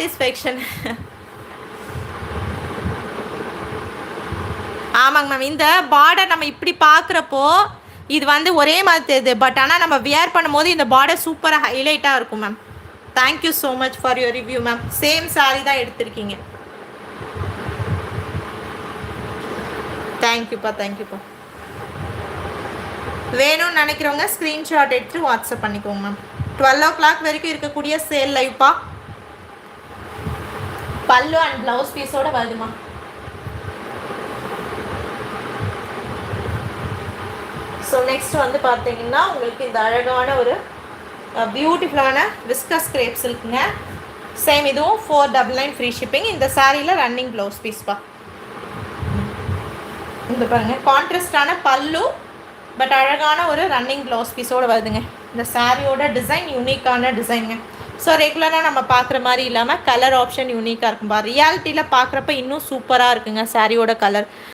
Satisfaction. ஆமாங்க ma'am. இந்த border நம்ம இப்படி பார்க்குறப்போ இது வந்து ஒரே மாதிரி தெரியுது, பட் ஆனால் நம்ம வியர் பண்ணும்போது இந்த பார்டர் சூப்பராக ஹைலைட்டாக இருக்கும் ma'am. Thank you so much for your review ma'am. Same sorry தான் எடுத்திருக்கீங்க. தேங்க்யூப்பா தேங்க்யூப்பா. வேணும்னு நினைக்கிறவங்க ஸ்க்ரீன்ஷாட் எடுத்து வாட்ஸ்அப் பண்ணிக்கோங்க மேம். 12 o'clock வரைக்கும் இருக்கக்கூடிய சேல் லைவ்ப்பா. பல்லு அண்ட் ப்ளவுஸ் பீஸோட வருதுமா. ஸோ நெக்ஸ்ட் வந்து பார்த்தீங்கன்னா உங்களுக்கு இந்த அழகான ஒரு பியூட்டிஃபுல்லான விஸ்கஸ் கிரேப்ஸ் இருக்குங்க. சேம் இதுவும் 499 ஃப்ரீ ஷிப்பிங். இந்த சாரியில் ரன்னிங் ப்ளவுஸ் பீஸ்ப்பா. இந்த பாருங்கள் கான்ட்ராஸ்டான பல்லு பட் அழகான ஒரு ரன்னிங் ப்ளவுஸ் பீஸோடு வருதுங்க. இந்த சாரியோட டிசைன் யூனிக்கான டிசைனுங்க. ஸோ ரெகுலராக நம்ம பார்க்குற மாதிரி இல்லாமல் கலர் ஆப்ஷன் யூனிக்காக இருக்கும்பா. ரியாலிட்டியில் பார்க்குறப்ப இன்னும் சூப்பராக இருக்குங்க சாரியோட கலர்.